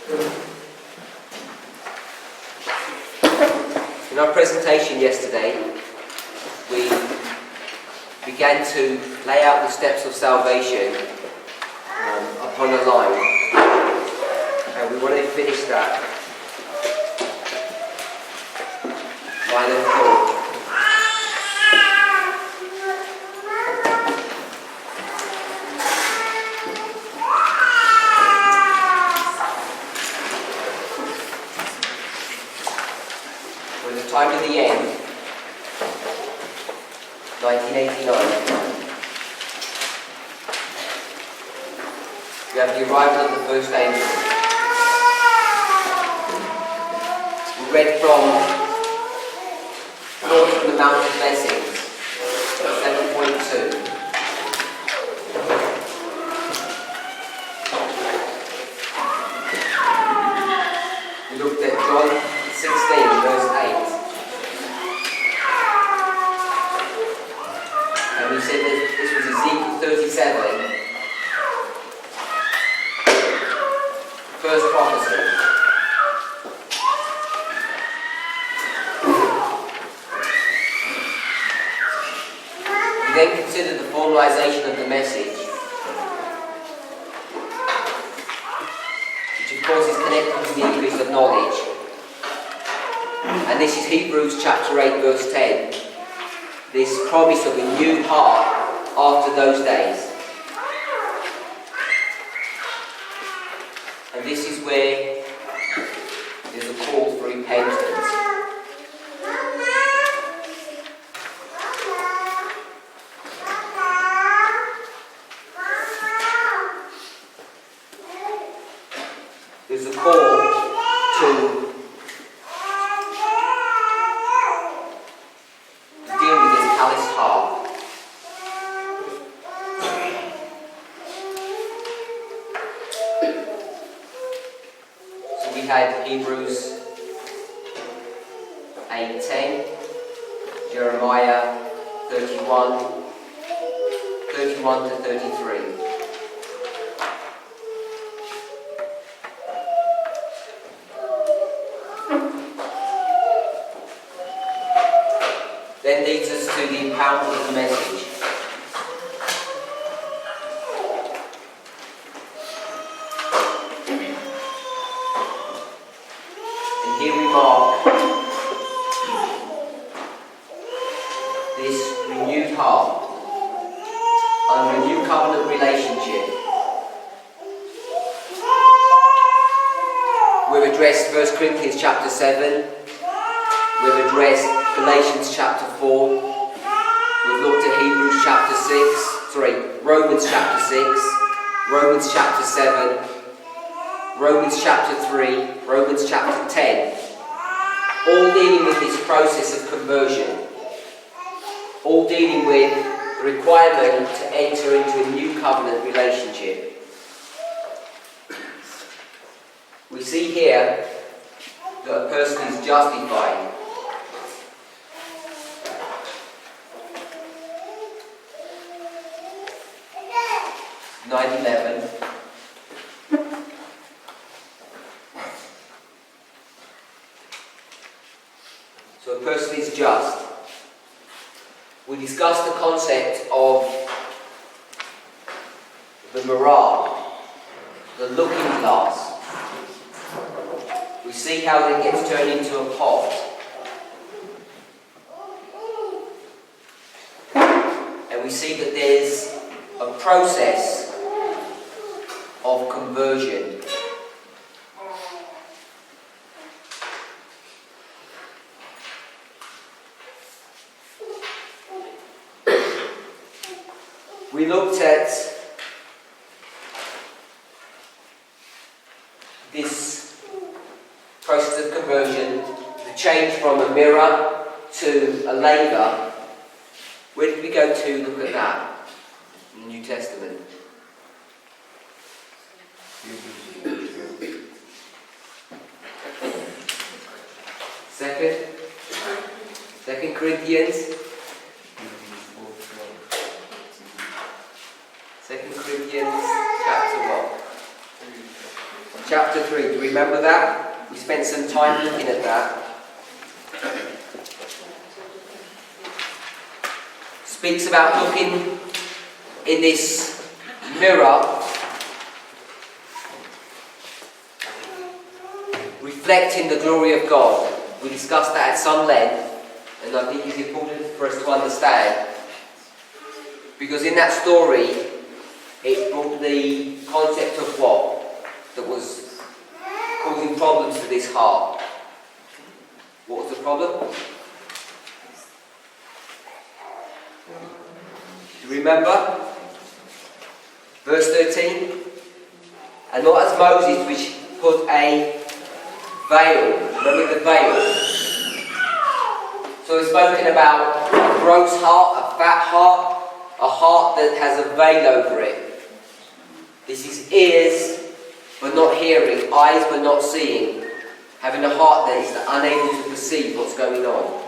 In our presentation yesterday, we began to lay out the steps of salvation upon a line, and we want to finish that line of thought. Time to the end, 1989. We have the arrival of the first angel. We read from Thoughts from the Mount of Blessings, 7.2. We looked at John 16, verse 8. And we said that this was Ezekiel 37, first prophecy. We then considered the formalization of the message, which of course is connected to the increase of knowledge. And this is Hebrews chapter 8, verse 10. This promise of a new heart after those days. And this is where there's a call for repentance. There's a call to Hebrews 8:10, Jeremiah 31 to 33. Then leads us to the empowerment of the message. Here we mark this renewed heart under a new covenant relationship. We've addressed 1 Corinthians chapter 7. We've addressed Galatians chapter 4. We've looked at Romans chapter 6, Romans chapter 7, Romans chapter 3, Romans chapter 10, all dealing with this process of conversion, all dealing with the requirement to enter into a new covenant relationship. We see here that a person is justified. Verse 11. So a person is just. We discussed the concept of the mirror, the looking glass. We see how it gets turned into a pot. And we see that there's a process of conversion. We looked at this process of conversion, the change from a mirror to a laver. Where did we go to look at that in the New Testament? Second Corinthians. 2 Corinthians chapter 1. Chapter 3, Do you remember that? We spent some time looking at that. Speaks about looking in this mirror, reflecting the glory of God. We discussed that at some length, and I think it's important for us to understand, because in that story it brought the concept of what? That was causing problems to this heart. What was the problem? Do you remember? Verse 13. And not as Moses, which put a veil. Remember the veil? So we're spoken about a gross heart, a fat heart, a heart that has a veil over it. This is ears but not hearing, eyes but not seeing, having a heart that is unable to perceive what's going on.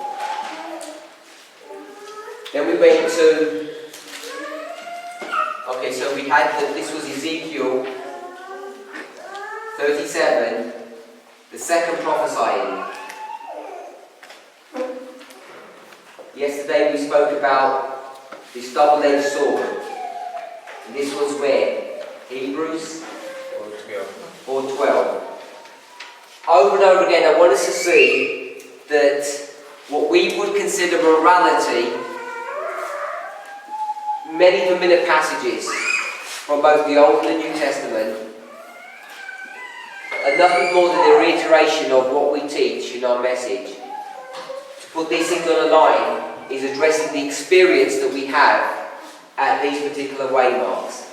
Then we went to, okay, so we had that this was Ezekiel 37, the second prophesying. Yesterday we spoke about this double-edged sword. And this was where? Hebrews 4:12. Over and over again, I want us to see that what we would consider morality, many familiar passages from both the Old and the New Testament, are nothing more than a reiteration of what we teach in our message. To put these things on a line is addressing the experience that we have at these particular waymarks.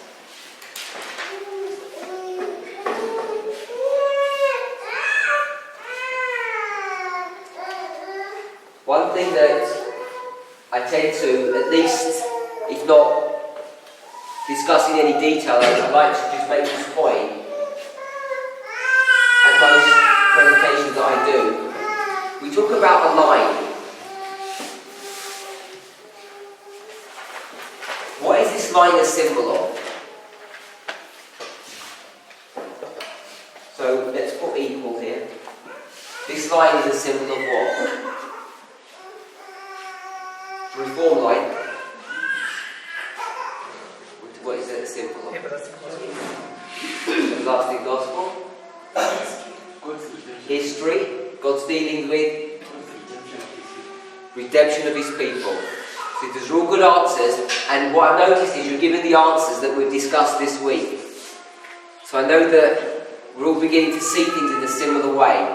One thing that I tend to, at least, if not discussing any detail, I'd like to just make this point at most presentations that I do. We talk about a line. What is this line a symbol of? So let's put equal here. This line is a symbol of what? Reform line. What is it a symbol of? Everlasting gospel. History. God's dealing with redemption of His people. So these are all good answers, and what I've noticed is you're given the answers that we've discussed this week. So I know that we're all beginning to see things in a similar way,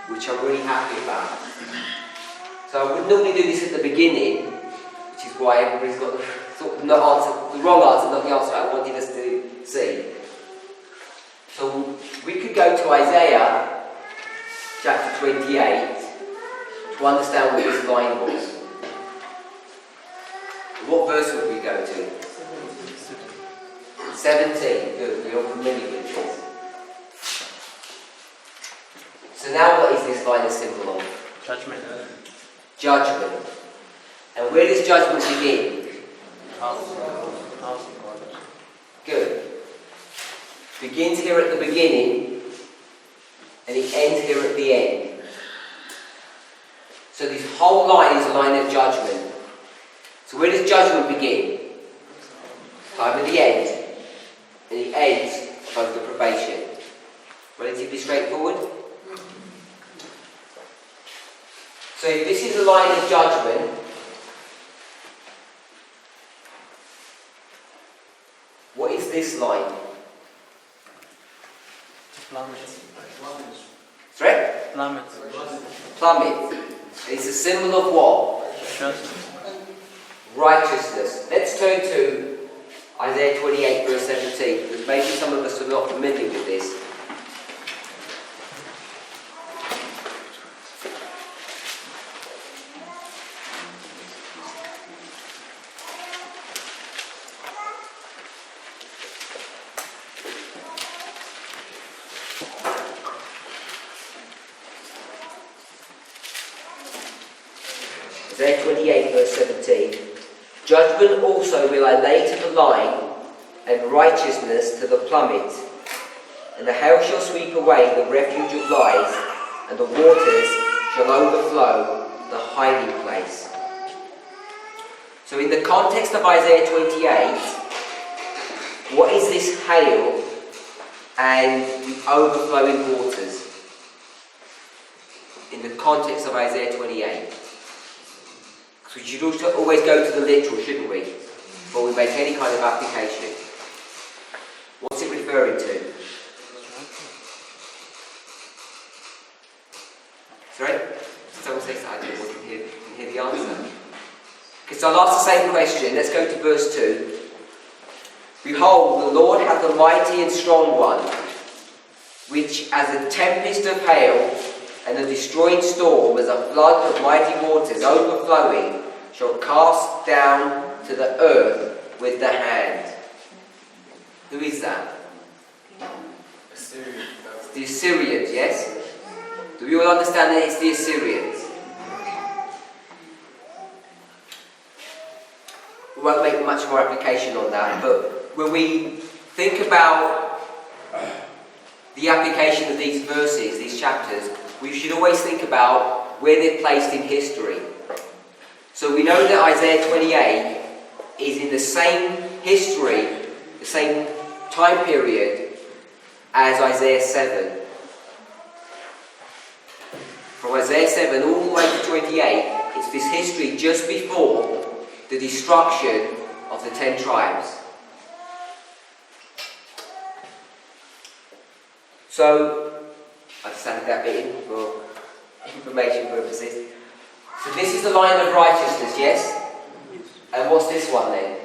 which I'm really happy about. So I would normally do this at the beginning, which is why everybody's got the wrong answer, not the answer I wanted us to see. So we could go to Isaiah chapter 28 to understand what this line was. What verse would we go to? 17. Good, we're all familiar with this. So now what is this line a symbol of? Judgment. Judgment. And where does judgment begin? Good. Begins here at the beginning and it ends here at the end. So this whole line is a line of judgment. So where does judgment begin? Time at the end. And it ends time of probation. Relatively straightforward. So if this is a line of judgment, what is this line? Threat? Plummet. It's a symbol of what? Righteousness. Let's turn to Isaiah 28 verse 17, because maybe some of us are not familiar with this. Isaiah 28 verse 17. Judgment also will I lay to the line, and righteousness to the plummet. And the hail shall sweep away the refuge of lies, and the waters shall overflow the hiding place. So in the context of Isaiah 28, what is this hail and the overflowing waters? In the context of Isaiah 28. So we should also always go to the literal, shouldn't we? Before we make any kind of application. What's it referring to? Sorry? Someone say something, I didn't want to hear the answer. Okay, so I'll ask the same question. Let's go to verse 2. Behold, the Lord hath a mighty and strong one, which as a tempest of hail and a destroying storm, as a flood of mighty waters overflowing, shall cast down to the earth with the hand. Who is that? Assyrians. The Assyrians, yes? Do we all understand that it's the Assyrians? We won't make much more application on that, but when we think about the application of these verses, these chapters, we should always think about where they're placed in history. So we know that Isaiah 28 is in the same history, the same time period as Isaiah 7. From Isaiah 7 all the way to 28, it's this history just before the destruction of the 10 tribes. So, I've just added that bit in for information purposes. So this is the line of righteousness, yes? And what's this one then?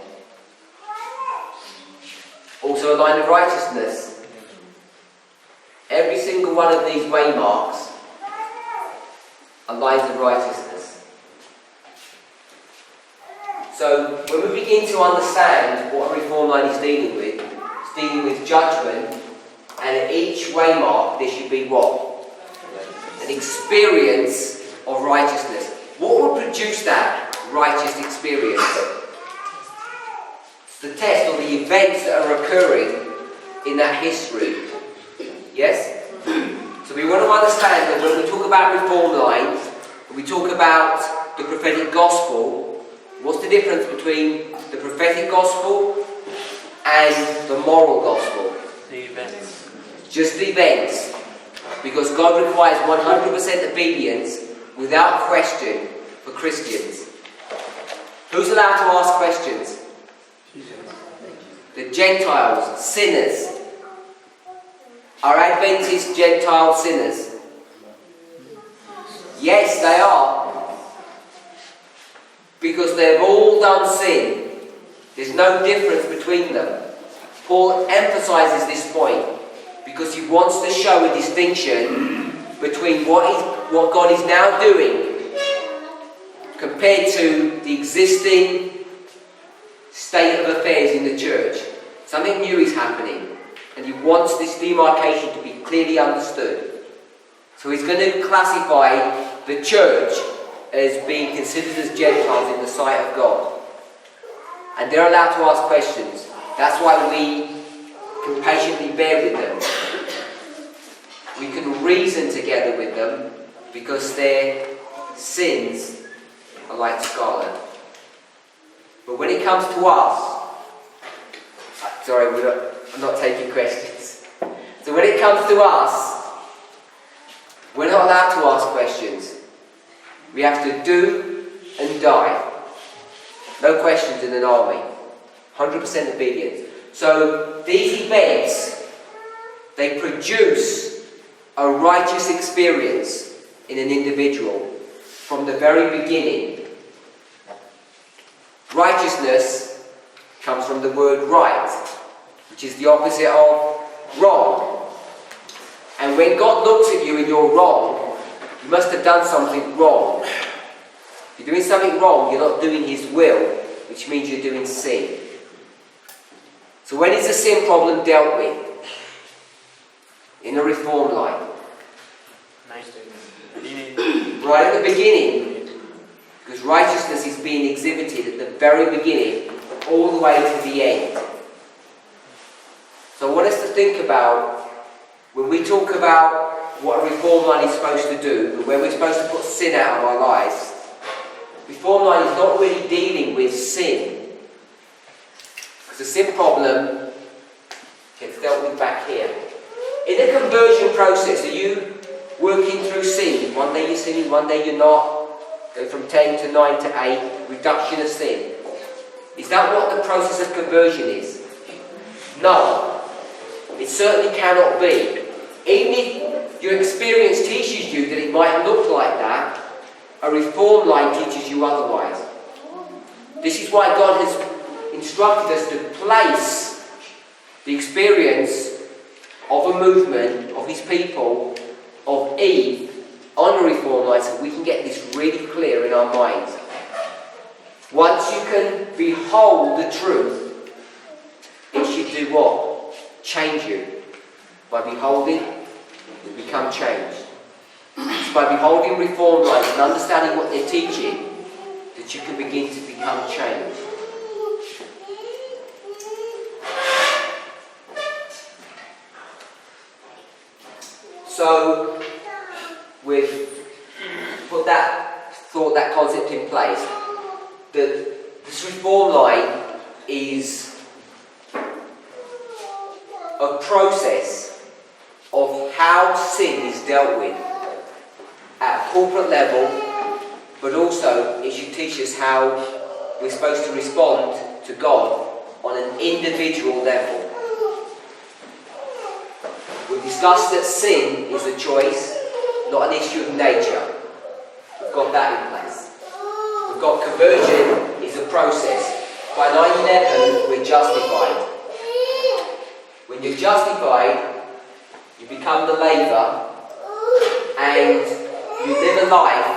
Also a line of righteousness. Every single one of these waymarks are lines of righteousness. So when we begin to understand what a reform line is dealing with, it's dealing with judgment, and at each waymark there should be what? An experience of righteousness. What would produce that righteous experience? It's the test or the events that are occurring in that history. Yes? So we want to understand that when we talk about reform lines, when we talk about the prophetic gospel, what's the difference between the prophetic gospel and the moral gospel? The events. Just the events. Because God requires 100% obedience without question for Christians. Who's allowed to ask questions? The Gentiles, sinners. Are Adventist Gentile sinners? Yes, they are. Because they've all done sin. There's no difference between them. Paul emphasizes this point because he wants to show a distinction between what God is now doing compared to the existing state of affairs in the church. Something new is happening, and he wants this demarcation to be clearly understood. So he's going to classify the church as being considered as Gentiles in the sight of God. And they're allowed to ask questions. That's why we can patiently bear with them. We can reason together with them because their sins are like scarlet. But when it comes to us, sorry, I'm not taking questions. So when it comes to us, we're not allowed to ask questions. We have to do and die. No questions in an army. 100% obedience. So these events, they produce a righteous experience in an individual from the very beginning. Righteousness comes from the word right, which is the opposite of wrong. And when God looks at you and you're wrong, you must have done something wrong. If you're doing something wrong, you're not doing His will, which means you're doing sin. So when is the sin problem dealt with? In a reform line. Right at the beginning. Because righteousness is being exhibited at the very beginning, all the way to the end. So I want us to think about When we talk about what a reform line is supposed to do, and where we're supposed to put sin out of our lives, reform line is not really dealing with sin. Because the sin problem gets dealt with back here. In the conversion process, are you working through sin? One day you're sinning, one day you're not. Go from 10 to 9 to 8, reduction of sin. Is that what the process of conversion is? No. It certainly cannot be. Even if your experience teaches you that it might look like that, a reform line teaches you otherwise. This is why God has instructed us to place the experience of a movement, of His people, of Eve, on a reform line so we can get this really clear in our minds. Once you can behold the truth, it should do what? Change you. By beholding, you become changed. It's by beholding reform lines and understanding what they're teaching that you can begin to become changed. So, we've put that concept in place. That this reform line is a process of how sin is dealt with at a corporate level, but also it should teach us how we're supposed to respond to God on an individual level. We've discussed that sin is a choice, not an issue of nature. We've got that in place. We've got conversion is a process. By 9/11, we're justified. When you're justified, you become the believer and you live a life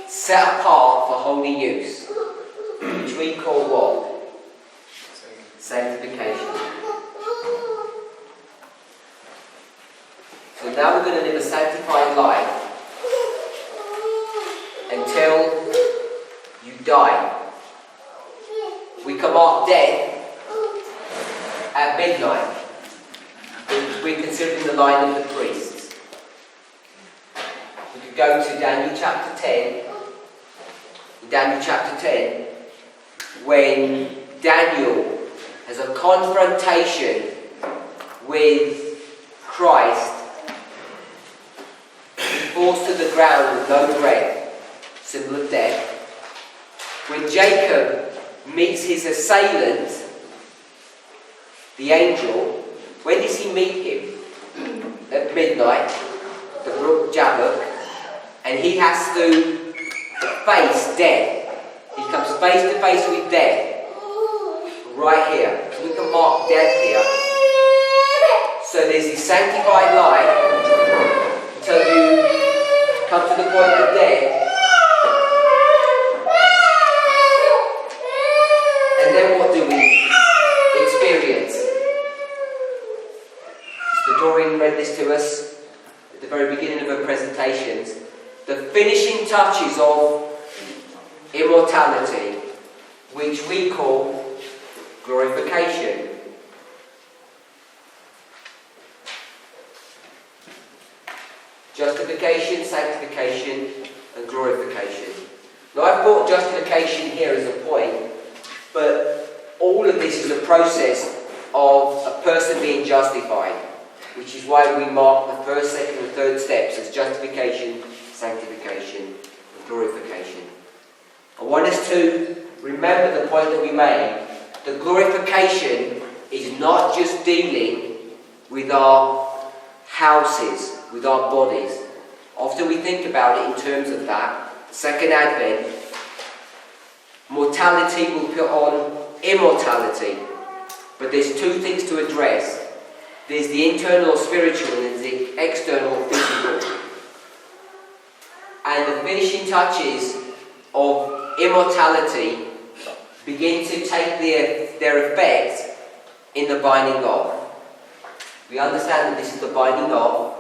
set apart for holy use, which we call what? Sanctification. So now we're going to live a sanctified life until you die. We can mark death at midnight. We're considering the line of the priests. We could go to Daniel chapter 10. In Daniel chapter 10, when Daniel has a confrontation with Christ, forced to the ground with no bread, symbol of death. When Jacob meets his assailant, the angel, when does he meet him? At midnight, the brook Jabbok, and he has to face death. He comes face to face with death. Right here. So we can mark death here. So there's this sanctified life until you come to the point of death. And then what do we experience? So Doreen read this to us at the very beginning of her presentations. The finishing touches of immortality, which we call glorification. Justification, sanctification, and glorification. Now I've brought justification here as a point, but all of this is a process of a person being justified, which is why we mark the first, second, and third steps as justification, sanctification, and glorification. I want us to remember the point that we made. The glorification is not just dealing with our houses, with our bodies. Often we think about it in terms of that. Second Advent, mortality will put on immortality. But there's two things to address. There's the internal or spiritual and there's the external or physical. And the finishing touches of immortality begin to take their effect in the binding of. We understand that this is the binding of.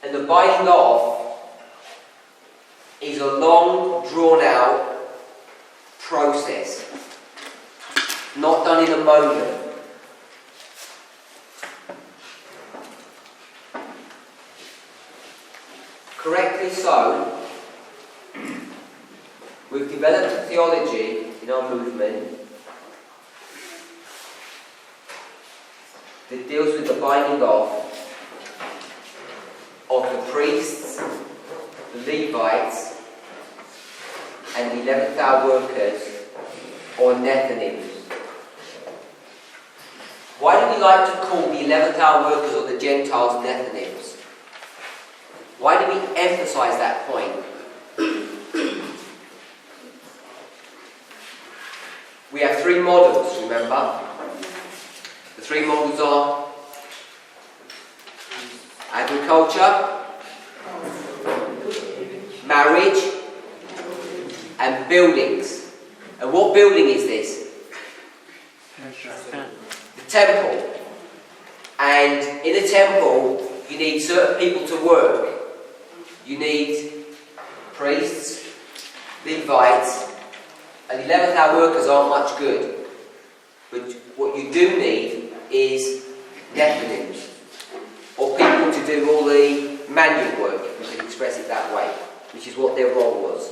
And the binding of is a long, drawn-out process. not done in a moment. Correctly so, we've developed a theology in our movement that deals with the binding of the priests, the Levites, and the 11th hour workers, or Nethinims. Why do we like to call the 11th hour workers or the Gentiles Nethinims? Why do we emphasize that point? We have three models, remember? The three models are agriculture, marriage, and buildings. And what building is this? The temple. And in a temple, you need certain people to work. You need priests, Levites, and 11th hour workers aren't much good. But what you do need is Nethinims, or people to do all the manual work, if you can express it that way, which is what their role was.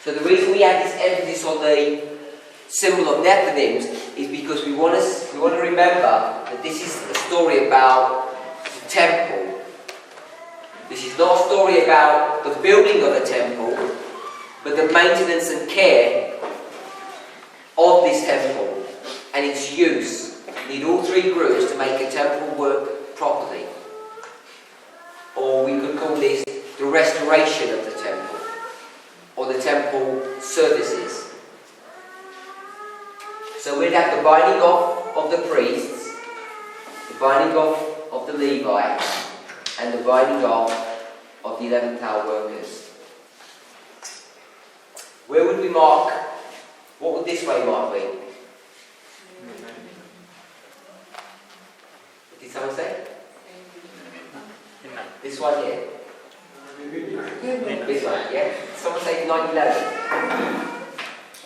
So the reason we have this emphasis on the symbol of Nethinims is because we want to remember that this is a story about the temple. This is not a story about the building of a temple, but the maintenance and care of this temple and its use. You need all three groups to make a temple work properly. Or we could call this the restoration of the temple, or the temple services. So we'd have the binding off of the priests, the binding off of the Levites, and the binding off of the 11th hour workers. Where would we mark? What would this way mark be? What did someone say? This one here. This one, yeah? Someone say 9/11.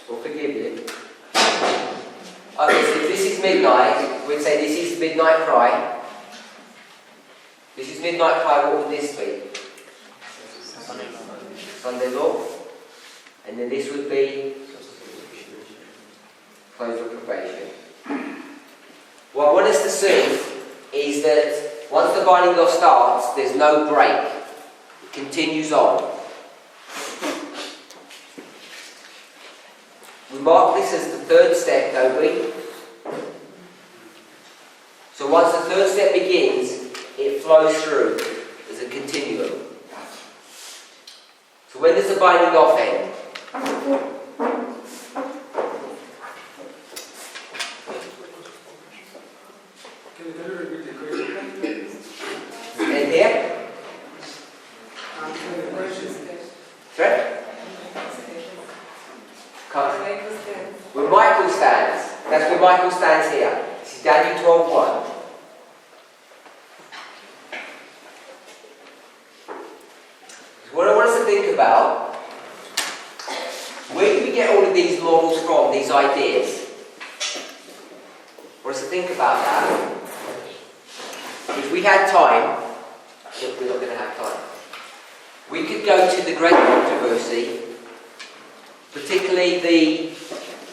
We'll forgive you. Okay, so if this is midnight, we'd say this is midnight cry. This is midnight cry, what would this be? Sunday law. And then this would be close of probation. What I want us to see is that once the binding off starts, there's no break. It continues on. We mark this as the third step, don't we? So once the third step begins, it flows through as a continuum. So when does the binding off end? And here? Sorry? Where Michael stands. That's where Michael stands here. This is Daniel 12:1. What I want us to think about, where do we get all of these models from, these ideas? I want us to think about that. If we had time, but we're not going to have time, we could go to the great controversy, particularly the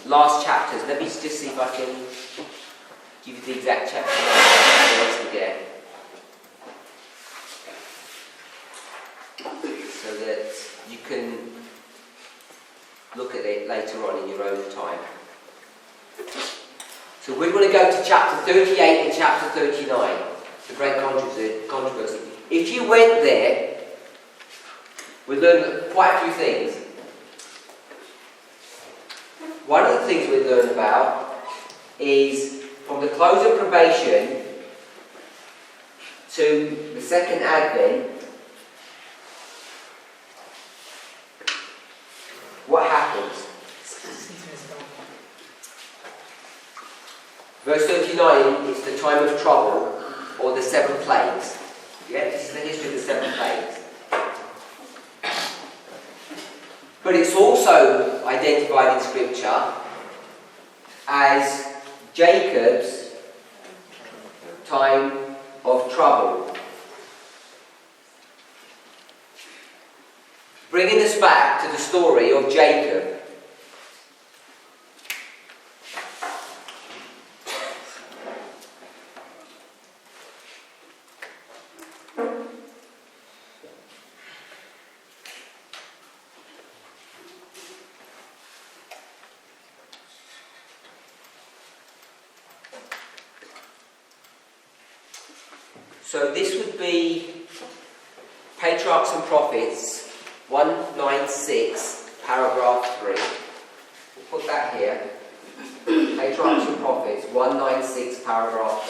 last chapters. Let me just see if I can give you the exact chapter again, so that you can look at it later on in your own time. So we're going to go to chapter 38 and chapter 39, the great controversy. If you went there, we learned quite a few things. One of the things we learn about is from the close of probation to the second advent, what happens? Verse 39 is the time of trouble, or the 7 plagues. Yeah, this is the history of the 7 plagues. But it's also identified in Scripture as Jacob's time of trouble. Bringing us back to the story of Jacob. So this would be Patriarchs and Prophets 196, paragraph 3. We'll put that here. Patriarchs and Prophets 196, paragraph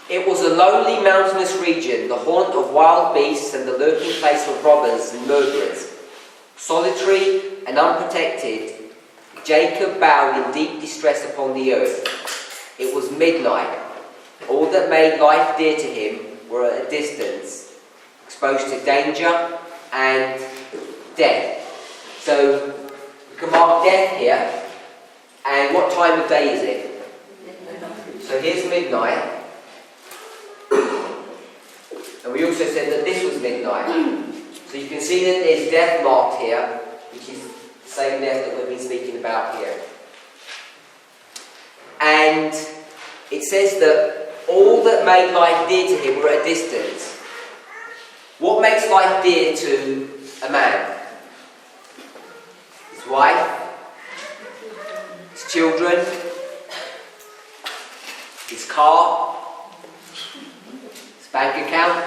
3. It was a lonely mountainous region, the haunt of wild beasts and the lurking place of robbers and murderers. Solitary and unprotected, Jacob bowed in deep distress upon the earth. It was midnight. All that made life dear to him were at a distance, exposed to danger and death. So we can mark death here. And what time of day is it? So here's midnight. And we also said that this was midnight. So you can see that there's death marked here, which is the same death that we've been speaking about here. And it says that all that made life dear to him were at a distance. What makes life dear to a man? His wife, his children, his car, his bank account,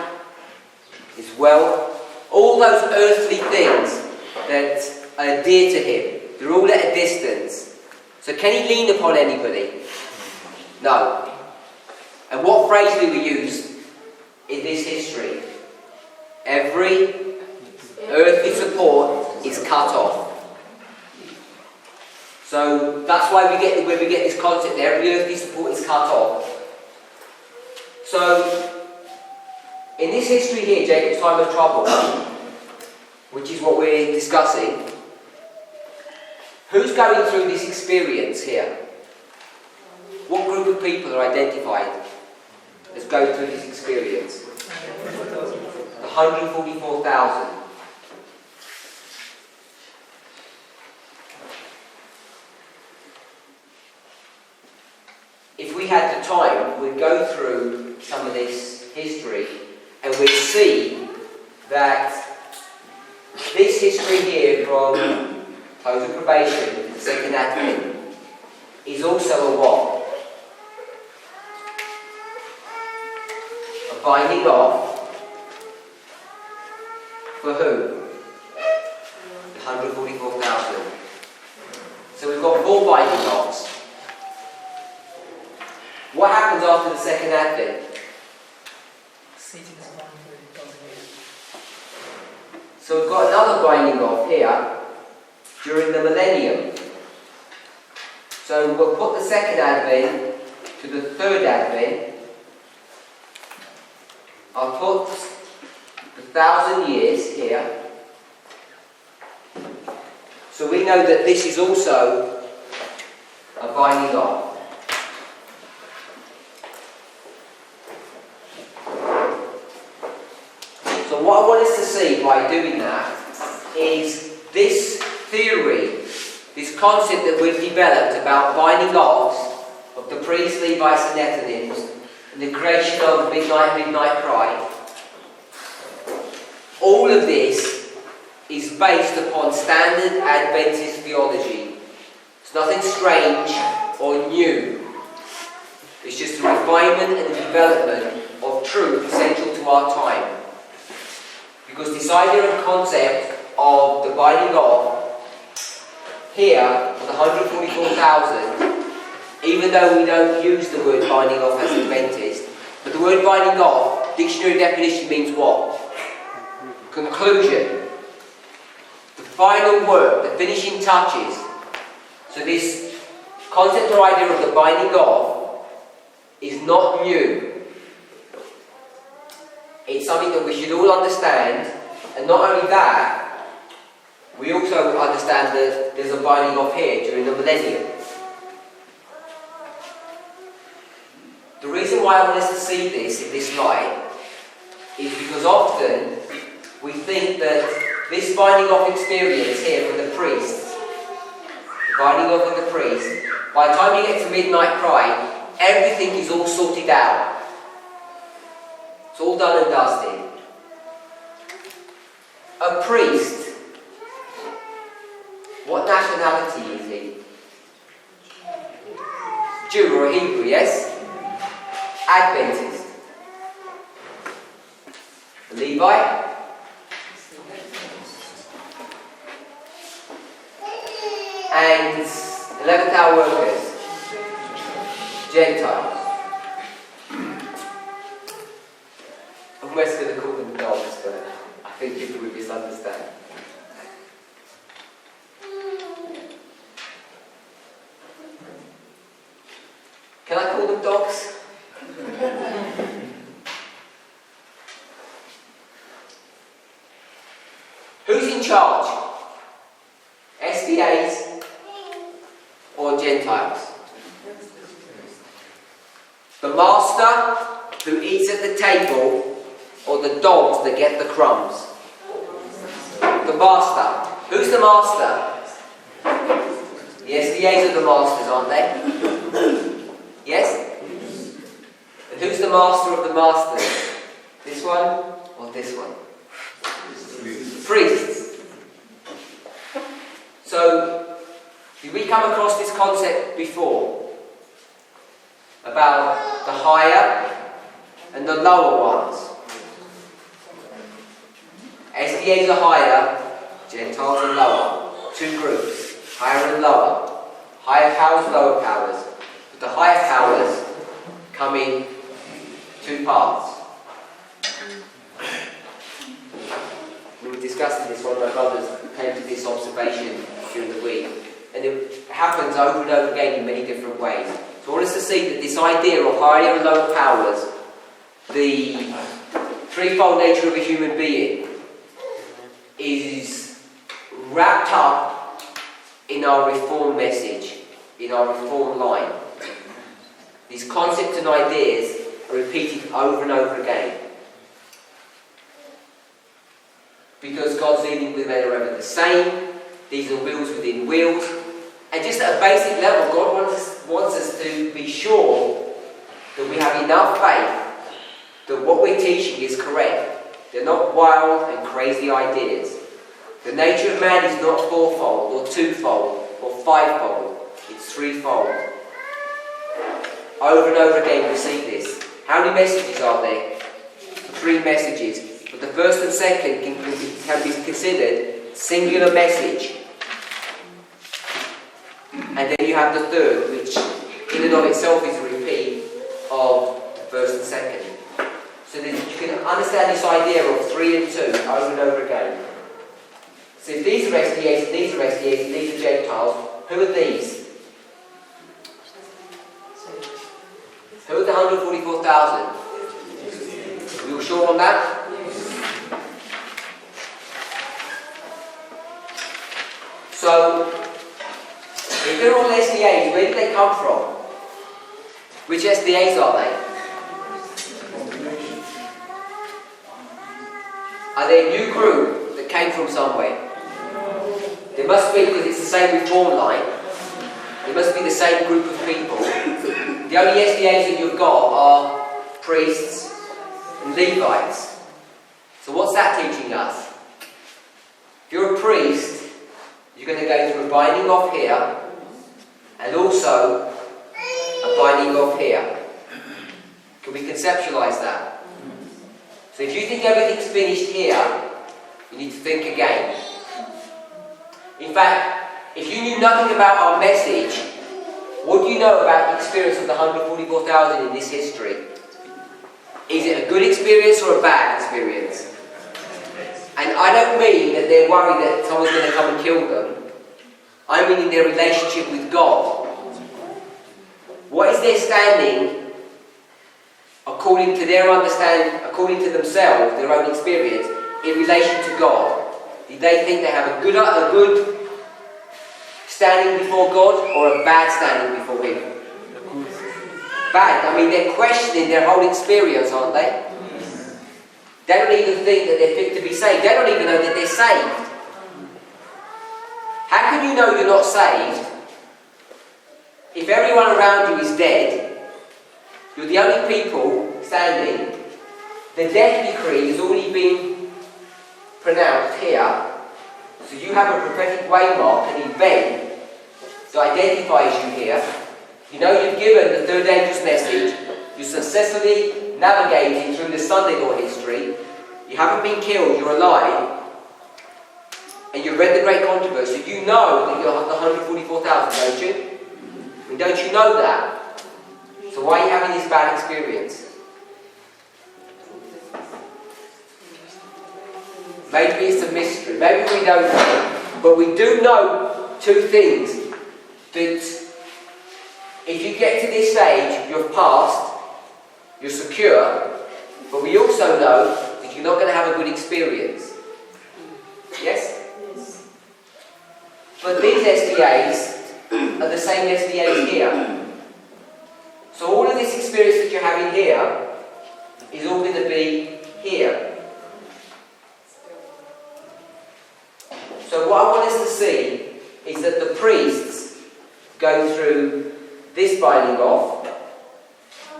his wealth, all those earthly things that are dear to him. They're all at a distance. So can he lean upon anybody? No. And what phrase do we use in this history? Every earthly support is cut off. So that's why we get this concept there. Every earthly support is cut off. So in this history here, Jacob's time of trouble, which is what we're discussing, who's going through this experience here? What group of people are identified as going through this experience? 144,000. If we had the time, we'd go through some of this history and we'd see that this history here from close of probation, the second advent, is also a what? A binding off for who? 144,000. So we've got 4 binding offs. What happens after the second advent? So we've got another binding off here during the millennium. So we'll put the second advent to the third advent. I'll put the 1,000 years here. So we know that this is also a binding off. So what I want us to see by doing that is this theory, this concept that we've developed about binding offs of the priests, Levites and Nethinims, and the creation of the midnight cry. All of this is based upon standard Adventist theology. It's nothing strange or new. It's just a refinement and a development of truth essential to our time. Because this idea and concept of the binding off here for the 144,000, even though we don't use the word binding off as Adventist, but the word binding off, dictionary definition means what? Conclusion. The final word, the finishing touches. So this concept or idea of the binding off is not new. It's something that we should all understand, and not only that, We also understand that there's a binding off here during the millennium. The reason why I want us to see this in this light is because often we think that this binding off experience here for the priests, the binding off of the priest, by the time you get to midnight cry, everything is all sorted out. It's all done and dusted. A priest, what nationality is he? Jew or Hebrew, yes? Adventist. Levite? And 11th hour workers? Gentiles. I'm almost going to call them dogs, but I think people would misunderstand. Can I call them dogs? Who's in charge? SDAs or Gentiles? The master who eats at the table or the dogs that get the crumbs? The master. Who's the master? The SDAs are the masters, aren't they? Yes? And who's the master of the masters? This one or this one? Priests. So, did we come across this concept before? About the higher and the lower ones. SDAs are higher, Gentiles are lower. Two groups, higher and lower. Higher powers, lower powers. But the higher powers come in two parts. We were discussing this, one of my brothers came to this observation during the week, and it happens over and over again in many different ways. So I want us to see that this idea of higher and lower powers, the threefold nature of a human being, is wrapped up in our reform message, in our reform line. These concepts and ideas are repeated over and over again. Because God's dealing with men are ever the same, these are wheels within wheels, and just at a basic level, God wants us to be sure that we have enough faith that what we're teaching is correct. They're not wild and crazy ideas. The nature of man is not fourfold, or twofold, or fivefold. It's threefold. Over and over again we see this. How many messages are there? 3 messages. But the first and second can be considered singular message. And then you have the third, which in and of itself is a repeat of the first and second. So that you can understand this idea of 3 and 2 over and over again. So if these are SDAs, and these are SDAs, and these are Gentiles, who are these? Who are the 144,000? Are you sure on that? So, if they're all SDAs, where did they come from? Which SDAs are they? Are they a new group that came from somewhere? They must be, because it's the same reform line. They must be the same group of people. The only SDAs that you've got are priests and Levites. So what's that teaching us? If you're a priest, you're going to go through a binding off here, and also a binding off here. Can we conceptualize that? So if you think everything's finished here, you need to think again. In fact, if you knew nothing about our message, what do you know about the experience of the 144,000 in this history? Is it a good experience or a bad experience? And I don't mean that they're worried that someone's going to come and kill them. I mean in their relationship with God. What is their standing according to their understanding, according to themselves, their own experience, in relation to God? Did they think they have a good standing before God or a bad standing before Him? Bad. I mean, they're questioning their whole experience, aren't they? They don't even think that they're fit to be saved. They don't even know that they're saved. How can you know you're not saved if everyone around you is dead? You're the only people standing. The death decree has already been pronounced here. So you have a prophetic waymark, an event that identifies you here. You know you've given the third angel's message. You successfully navigated through the Sunday law history. You haven't been killed, you're alive. And you've read the Great Controversy. You know that you're the 144,000, don't you? I mean, don't you know that? So why are you having this bad experience? Maybe it's a mystery. Maybe we don't know. But we do know two things. That if you get to this stage, you've passed, you're secure. But we also know that you're not going to have a good experience. Yes? Yes. But these SDAs are the same SDAs here. So all of this experience that you're having here is all going to be here. So what I want us to see is that the priests go through this binding off,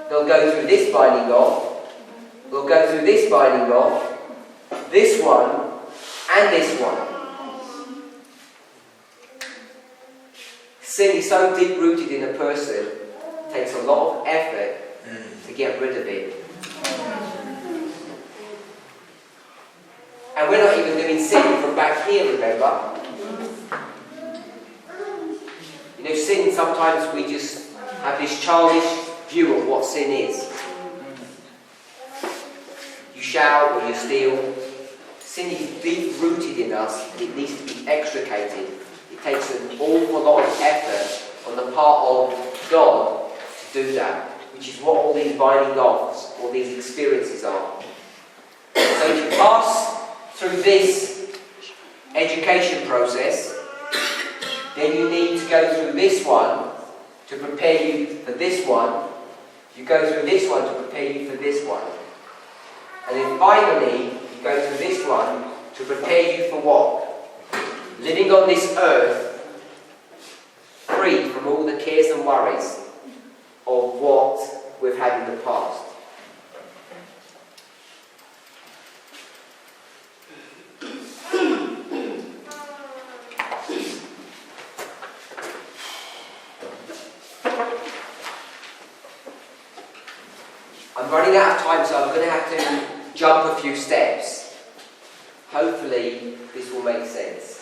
they'll go through this binding off, they'll go through this binding off, this one, and this one. Sin is so deep-rooted in a person, it takes a lot of effort to get rid of it. And we're not even doing sin from back here, remember? You know, sin, sometimes we just have this childish view of what sin is. You shout or you steal. Sin is deep-rooted in us. It needs to be extricated. It takes an awful lot of effort on the part of God to do that, which is what all these binding offs, all these experiences are. So if you pass through this education process, then you need to go through this one to prepare you for this one. You go through this one to prepare you for this one. And then finally, you go through this one to prepare you for what? Living on this earth, free from all the cares and worries of what we've had in the past. I'm running out of time, so I'm going to have to jump a few steps. Hopefully, this will make sense.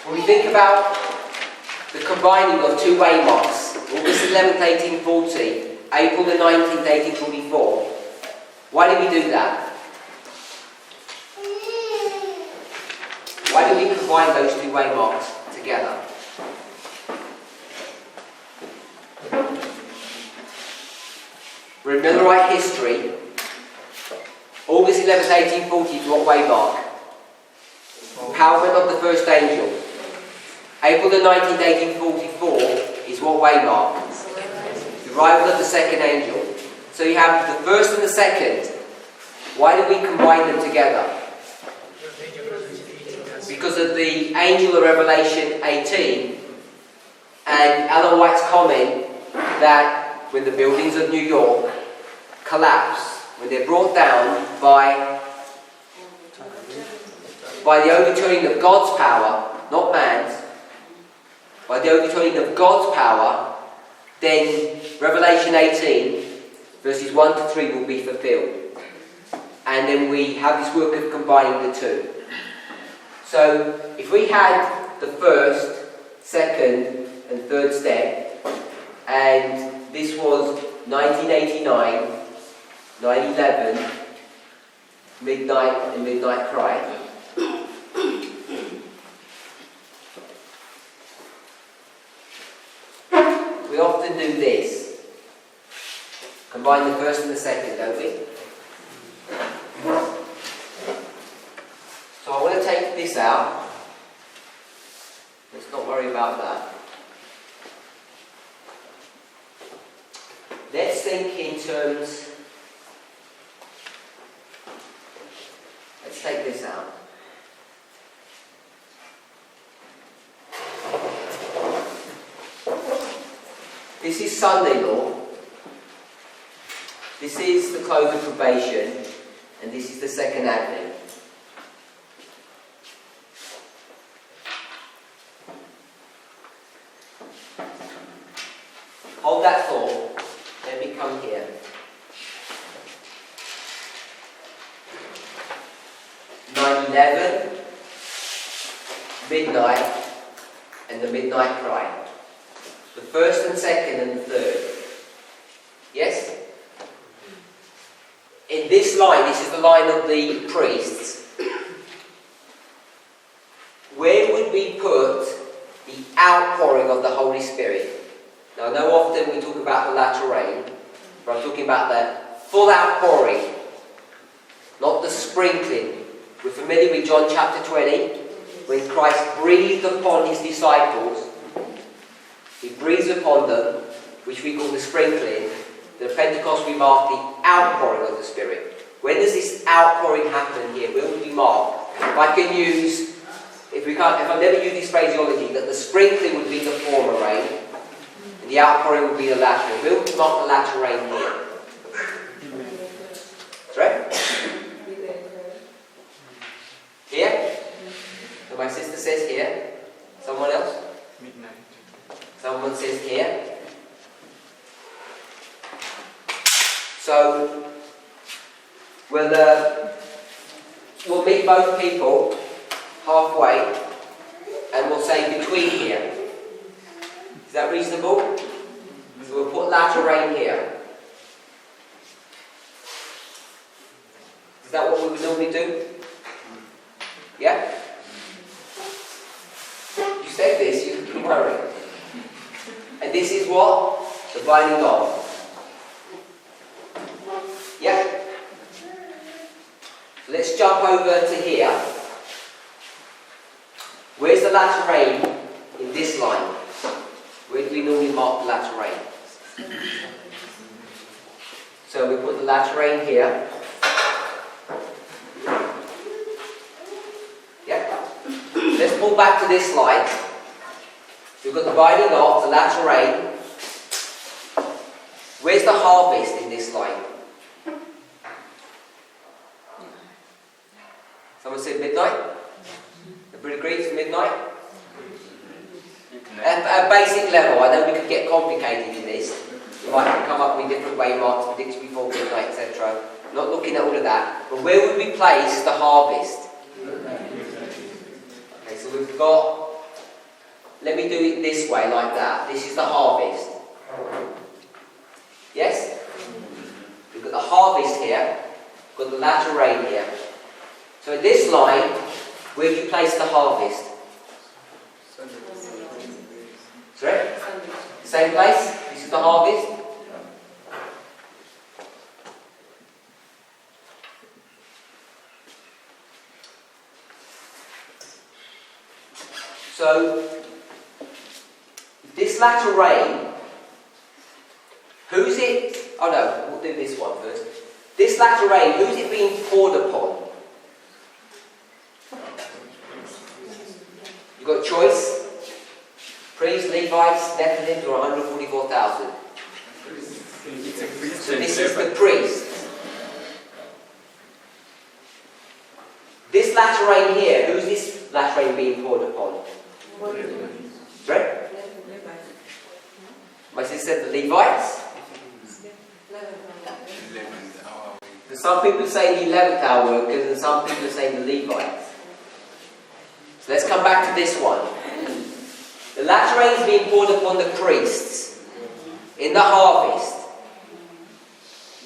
When we think about the combining of two waymarks, August 11th, 1840, April the 19th, 1844. Why did we do that? Why did we combine those two waymarks together? Remember right history. August 11th, 1840 is what waymark? Empowerment of the first angel. April the 19th, 1844 is what waymark? The arrival of the second angel. So you have the first and the second. Why did we combine them together? Because of the angel of Revelation 18 and Ellen White's comment that when the buildings of New York collapse, when they're brought down by the overturning of God's power, not man's, by the overturning of God's power, then Revelation 18, verses 1 to 3 will be fulfilled. And then we have this work of combining the two. So, if we had the first, second, and third step, and this was 1989, 9/11, midnight and midnight cry. We often do this. Combine the first and the second, don't we? So I want to take this out. Let's not worry about that. Let's think in terms. Let's take this out. This is Sunday law. This is the close of probation, and this is the second advent. Hold that thought. Let me come here. Midnight, and the midnight cry. The first and second and the third. Yes? In this line, this is the line of the priests. Where would we put the outpouring of the Holy Spirit? Now, I know often we talk about the latter rain, but I'm talking about the full outpouring, not the sprinkling. We're familiar with John chapter 20, when Christ breathed upon his disciples. He breathes upon them, which we call the sprinkling. The Pentecost we mark the outpouring of the Spirit. When does this outpouring happen here? Where would we mark? If I can use, if I never use this phraseology, that the sprinkling would be the former rain, and the outpouring would be the latter. Where would we mark the latter rain here? Sorry? Here? So my sister says here. Someone else? Midnight. Someone says here. So we'll meet both people halfway, and we'll say between here. Is that reasonable? So we'll put latter rain here. Is that what we would normally do? Yeah? You said this, you can worry. And this is what? The binding of. Yeah? Let's jump over to here. Where's the latter rain in this line? Where do we normally mark the latter rain? So we put the latter rain here. Yeah? Let's pull back to this slide. We've got the binding of, the latter rain. Where's the harvest in this line? Someone said midnight? Everybody agrees it's midnight? At a basic level, I know we could get complicated in this. We might come up with different waymarks, predicted before midnight, etc. Not looking at all of that. But where would we place the harvest? Okay, so we've got... Let me do it this way, like that. This is the harvest. Yes? We've got the harvest here. We've got the latter rain here. So in this line, where do you place the harvest? Sorry? Same place? This is the harvest? So, this latter rain, who's it? Oh no, we'll do this one first. This latter rain, who's it being poured upon? You've got a choice. Priests, Levites, Nephilim, or 144,000. So this is the priest. This latter rain here, who's this latter rain being poured upon? Right? My sister said the Levites. So some people say the 11th hour workers, and some people say the Levites. So let's come back to this one. The latter rain is being poured upon the priests in the harvest.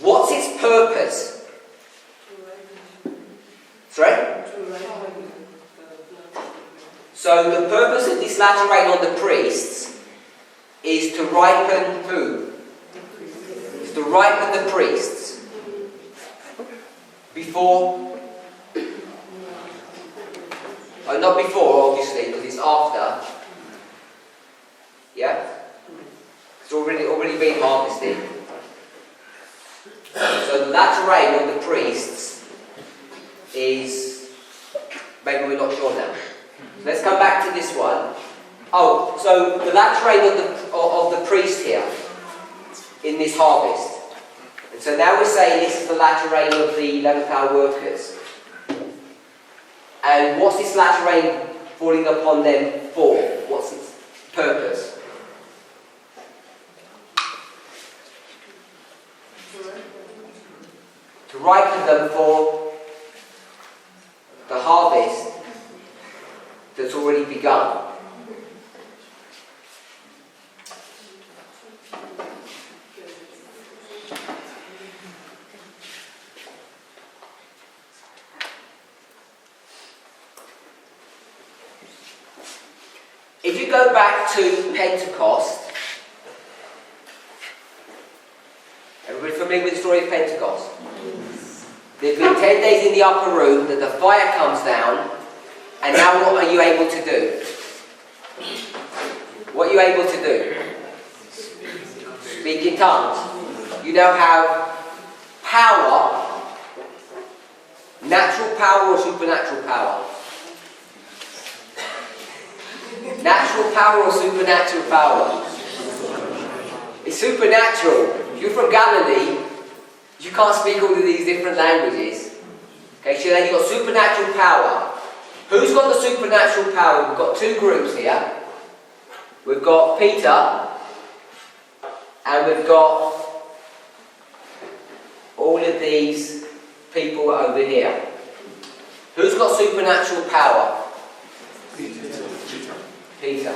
What's its purpose? Sorry? So the purpose of this latter rain on the priests is to ripen who? Is to ripen the priests before, not before obviously, because it's after. Yeah? It's already been harvested. So the latter rain on the priests is, maybe we're not sure now. Let's come back to this one. Oh, so the latter rain of the priest here in this harvest. And so now we're saying this is the latter rain of the 11th hour workers. And what's this latter rain falling upon them for? What's its purpose? To ripen them for the harvest that's already begun. If you go back to Pentecost, everybody familiar with the story of Pentecost? There's been 10 days in the upper room, that the fire comes down, and now what are you able to do? What are you able to do? Speak in tongues. You now have power, natural power or supernatural power? Natural power or supernatural power? It's supernatural. If you're from Galilee, you can't speak all of these different languages. Okay, so then you've got supernatural power. Who's got the supernatural power? We've got two groups here. We've got Peter, and we've got all of these people over here. Who's got supernatural power? Peter.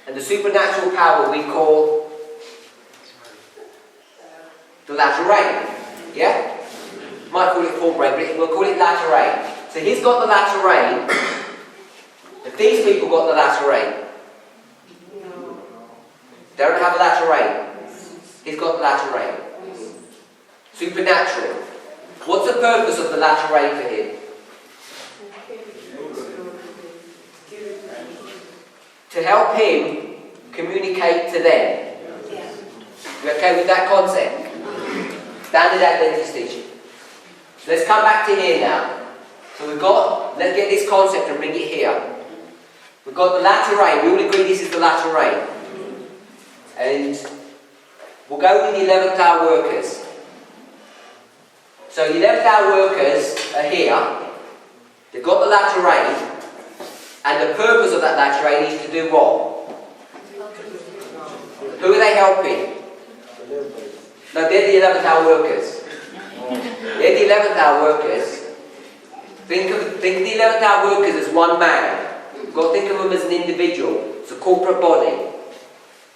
And the supernatural power we call the latter rain. Yeah? Might call it full rain, but we'll call it latter rain. So he's got the latter rain. If these people got the latter rain, they don't have a latter rain. He's got the latter rain. Supernatural. What's the purpose of the latter rain for him? To help him communicate to them. You okay with that concept? Standard Adventist teaching. So let's come back to here now. So let's get this concept and bring it here. We've got the latter rain. We all agree this is the latter rain. And we'll go with the 11th hour workers. So the 11th hour workers are here. They've got the latter rain. And the purpose of that latter rain is to do what? Who are they helping? No, they're the 11th hour workers. They're the 11th hour workers. Think of the 11th hour workers as one man. You've got to think of them as an individual. It's a corporate body.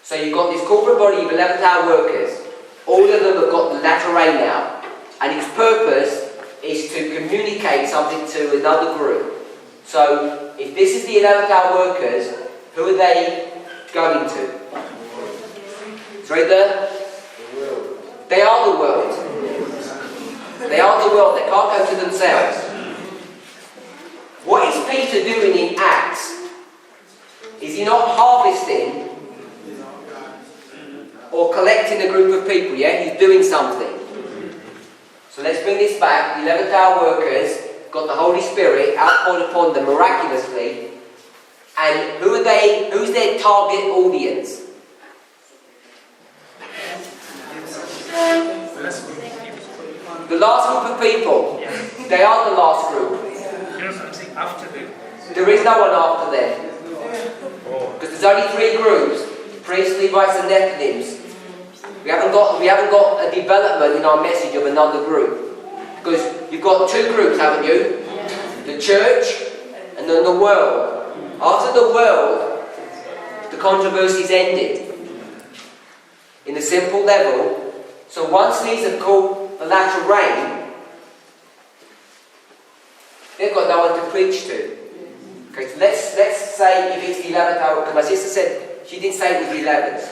So you've got this corporate body of 11th hour workers. All of them have got the latter rain now. And its purpose is to communicate something to another group. So if this is the 11th hour workers, who are they going to? Sorry, they are the world. They are the world. They can't go to themselves. What is Peter doing in Acts? Is he not harvesting or collecting a group of people? Yeah, he's doing something. So let's bring this back. The 11th hour workers got the Holy Spirit outpoured upon them miraculously. And who are they? Who's their target audience? The last group of people. They are the last group. After them. There is no one after them. Because there's only three groups: priests, Levites, and Nephilims. We haven't got a development in our message of another group. Because you've got two groups, haven't you? The church and then the world. After the world, the controversies ended. In a simple level. So once these are called the latter rain, they've got no one to preach to. Okay, so let's say if it's the 11th hour, because my sister said, she didn't say it was the 11th.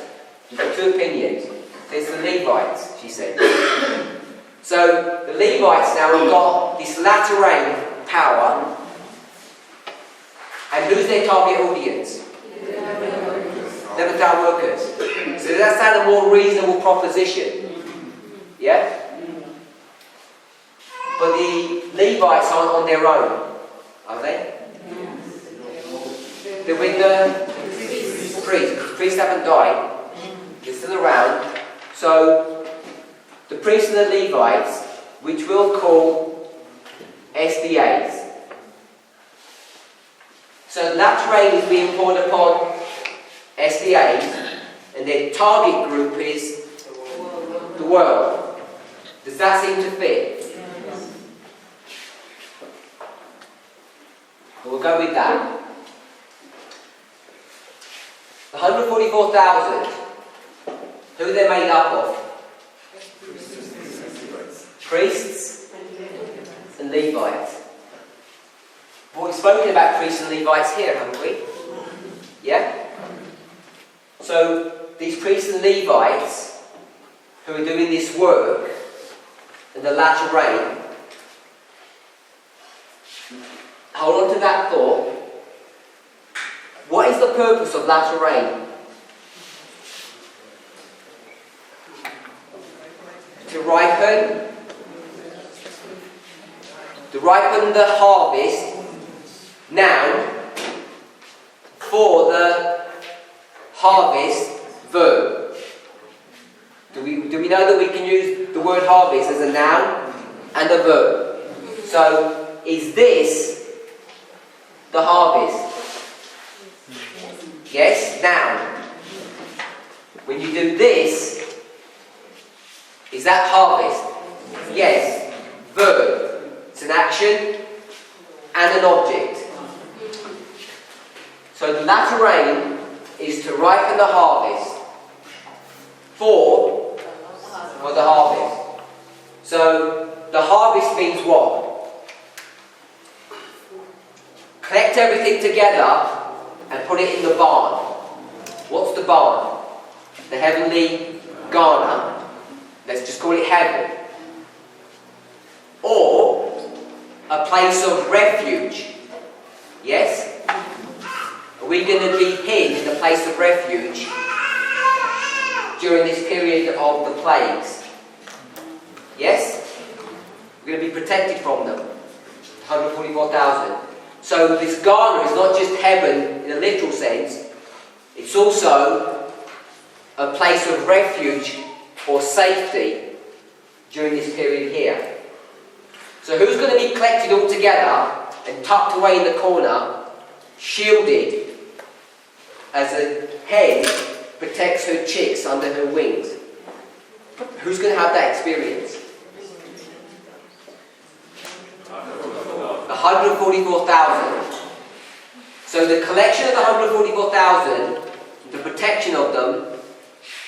You've got two opinions. There's the Levites, she said. So the Levites now have got this latter rain power. And who's their target audience? 11th hour workers. So does that sound a more reasonable proposition? Yeah? But the Levites aren't on their own, are they? They're with the priests. The priests haven't died. They're still around. So the priests and the Levites, which we'll call SDAs. So latter rain is being poured upon SDAs, and their target group is the world. Does that seem to fit? We'll go with that. The 144,000, who are they made up of? Priests and Levites. Well, we've spoken about priests and Levites here, haven't we? Yeah? So, these priests and Levites who are doing this work in the latter rain, hold on to that thought. What is the purpose of latter rain? To ripen the harvest now for the harvest verb. Do we know that we can use the word harvest as a noun and a verb? So, is this the harvest? Yes, noun. When you do this, is that harvest? Yes. Verb. It's an action and an object. So the latter rain is to ripen the harvest for the harvest. So the harvest means what? Collect everything together and put it in the barn. What's the barn? The heavenly garner. Let's just call it heaven. Or a place of refuge. Yes? Are we going to be hid in a place of refuge during this period of the plagues? Yes? We're going to be protected from them. 144,000. So this garner is not just heaven in a literal sense, it's also a place of refuge or safety during this period here. So who's going to be collected all together and tucked away in the corner, shielded, as a hen protects her chicks under her wings? Who's going to have that experience? 144,000. So the collection of the 144,000, the protection of them,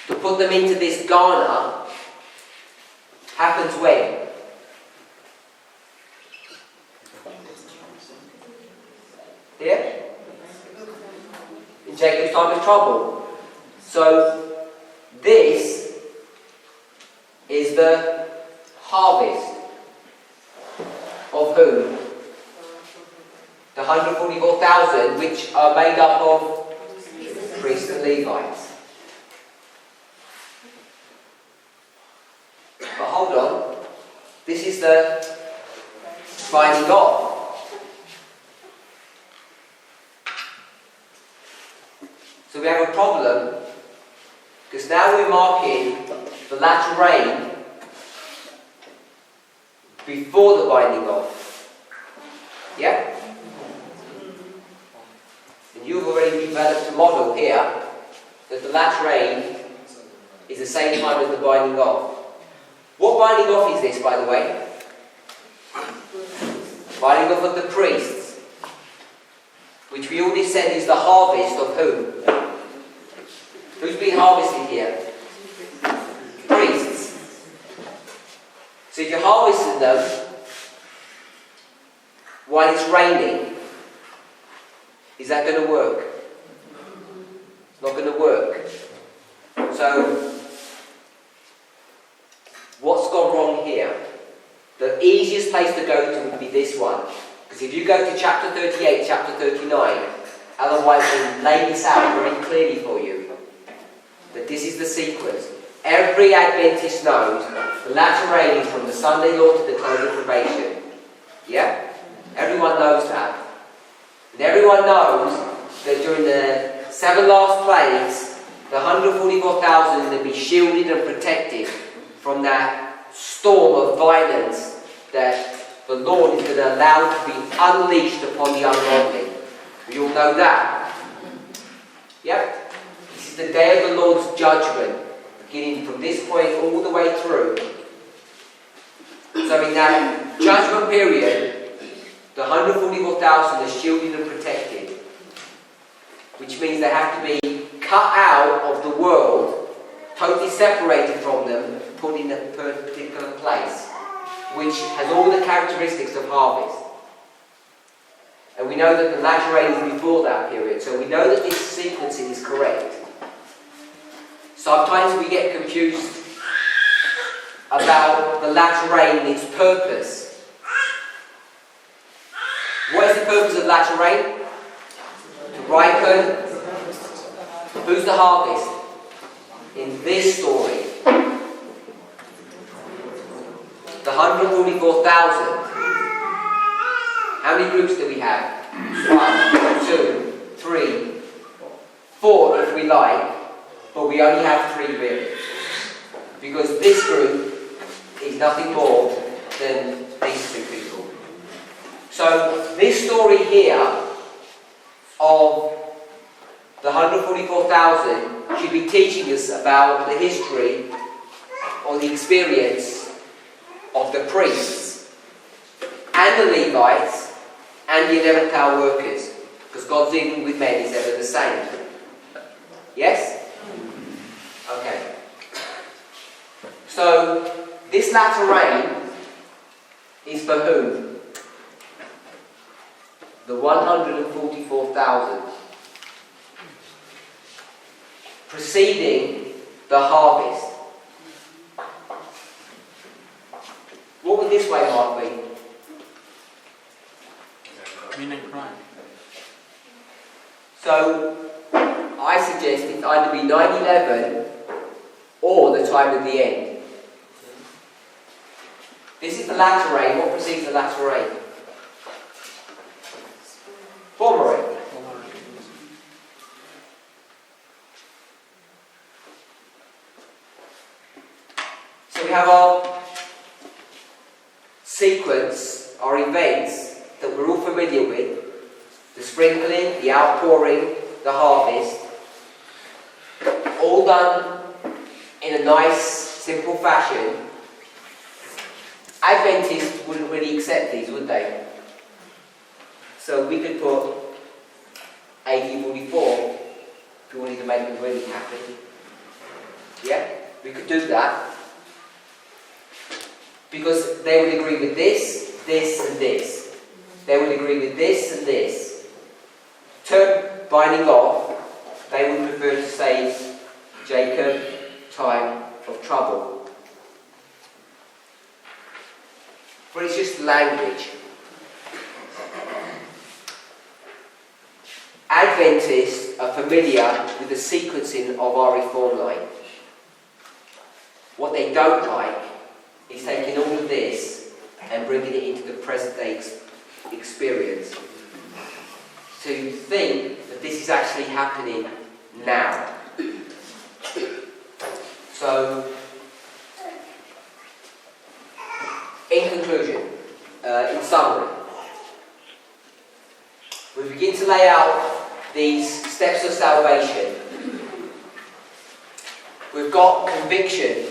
to put them into this garner, happens when? Here? In Jacob's time of trouble. So this is the harvest of whom? The 144,000, which are made up of priests and Levites. But hold on, this is the binding off. So we have a problem, because now we're marking the latter rain before the binding off. Yeah? And you've already developed a model here that the latter rain is the same time as the binding off. What binding off is this, by the way? Binding off of the priests, which we already said is the harvest of whom? Who's being harvested here? Priests. So if you're harvesting them, while it's raining. Is that going to work? It's not going to work. So, what's gone wrong here? The easiest place to go to would be this one. Because if you go to chapter 38, chapter 39, Ellen White will lay this out very clearly for you. That this is the sequence. Every Adventist knows the latter rain is from the Sunday law to the close of probation. Yeah? Everyone knows that. And everyone knows that during the 7 last plagues, the 144,000 will be shielded and protected from that storm of violence that the Lord is going to allow to be unleashed upon the ungodly. We all know that. Yep. This is the day of the Lord's judgment, beginning from this point all the way through. So in that judgment period, the 144,000 are shielded and protected, which means they have to be cut out of the world, totally separated from them, put in a particular place, which has all the characteristics of harvest. And we know that the latter rain is before that period, so we know that this sequencing is correct. Sometimes we get confused about the latter rain and its purpose. What is the purpose of latter rain? To ripen. Who's the harvest? In this story, the 144,000. How many groups do we have? 1, 2, 3, 4 if we like, but we only have 3 really. Because this group is nothing more than these 2 people. So this story here of the 144,000 should be teaching us about the history or the experience of the priests and the Levites and the 11th hour workers, because God's dealing with men is ever the same. Yes? Okay. So, this latter rain is for whom? The 144,000. Preceding the harvest. What would this way mark be? Mean and crime. So, I suggest it either be 9/11 or the time of the end. This is the latter rain. What precedes the latter rain? Former rain. So we have our sequence, our events that we're all familiar with. The sprinkling, the outpouring, the harvest. All done in a nice, simple fashion. Adventists wouldn't really accept these, would they? So we could put 1844 if we wanted to make them really happy. Yeah? We could do that. Because they would agree with this, this and this. They would agree with this and this. Term binding off, they would prefer to save Jacob time of trouble. But it's just language. Adventists are familiar with the sequencing of our reform line. What they don't like is taking all of this and bringing it into the present day experience. To think that this is actually happening now. So, in conclusion, in summary, we begin to lay out these steps of salvation. We've got conviction.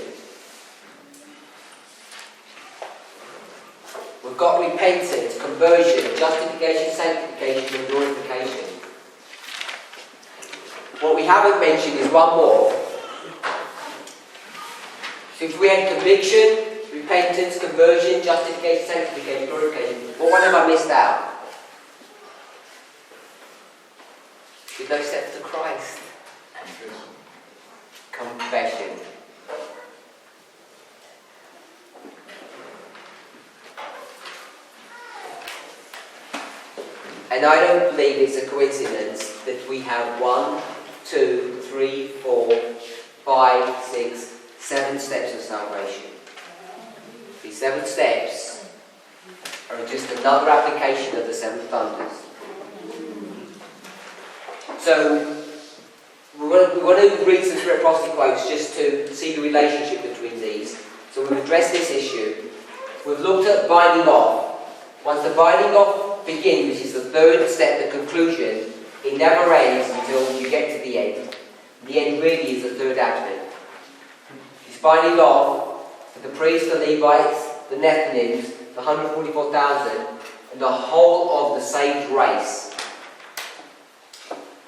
We've got repentance, conversion, justification, sanctification, and glorification. What we haven't mentioned is one more. So if we had conviction, repentance, conversion, justification, sanctification, glorification, what one have I missed out? no step to Christ. Confession. And I don't believe it's a coincidence that we have 1, 2, 3, 4, 5, 6, 7 steps of salvation. These 7 steps are just another application of the 7 thunders. So we want to read some reciprocity quotes just to see the relationship between these. So we've addressed this issue. We've looked at binding off. Once the binding off begins, which is the 3rd step, the conclusion, it never ends until you get to the end. The end really is the 3rd advent. It's binding off the priests, the Levites, the Nethinims, the 144,000, and the whole of the saved race.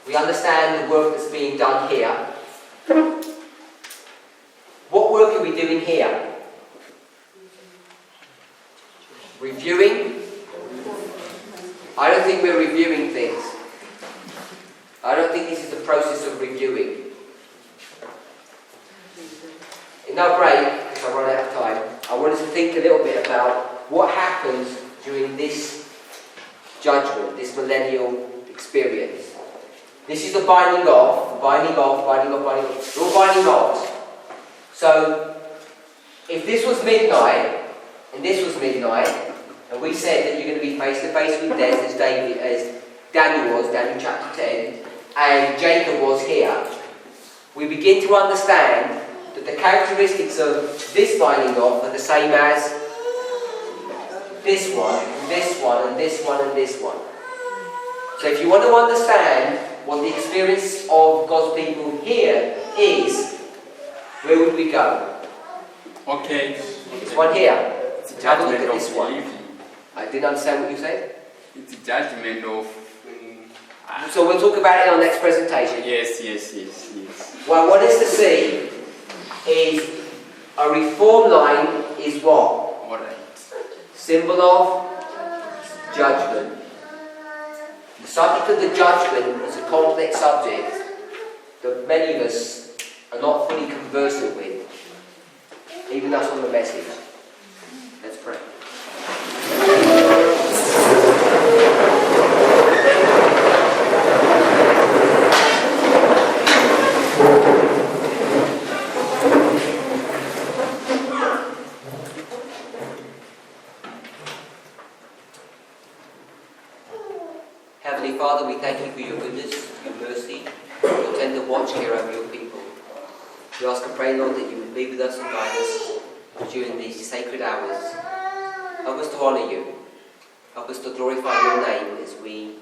We understand the work that's being done here. What work are we doing here? Reviewing? I don't think we're reviewing things. I don't think this is the process of reviewing. In our break, because I run out of time, I want us to think a little bit about what happens during this judgment, this millennial experience. This is the binding off, binding off, binding off, binding off. We're all binding off. So, if this was midnight, and this was midnight, and we said that you're going to be face to face with death as Daniel was, Daniel chapter 10, and Jacob was here, we begin to understand that the characteristics of this binding off are the same as this one, and this one, and this one, and this one. So if you want to understand what the experience of God's people here is, where would we go? Okay. This one here. Have a look at this one. I didn't understand what you said. It's a judgment of... So we'll talk about it in our next presentation. Yes. What I want us to see is a reform line is what? Alright. Symbol of judgment. The subject of the judgment is a complex subject that many of us are not fully conversant with, even us on the message. Let's pray. Heavenly Father, we thank you for your goodness, your mercy, your tender watch care over your people. We ask and pray, Lord, that you would be with us and guide us during these sacred hours. Help us to honour you. Help us to glorify your name as we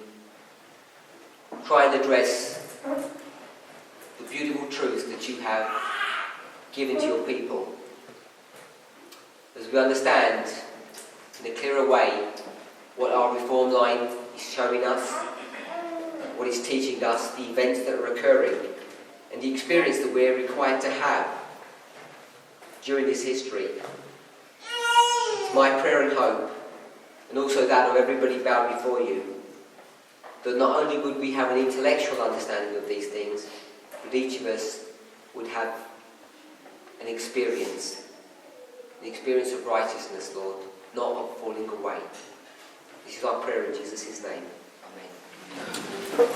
try and address the beautiful truths that you have given to your people. As we understand in a clearer way what our reform line is showing us, what it's teaching us, the events that are occurring, and the experience that we're required to have during this history. It's my prayer and hope, and also that of everybody bowed before you, that not only would we have an intellectual understanding of these things, but each of us would have an experience, the experience of righteousness, Lord, not of falling away. This is our prayer in Jesus' name. Amen.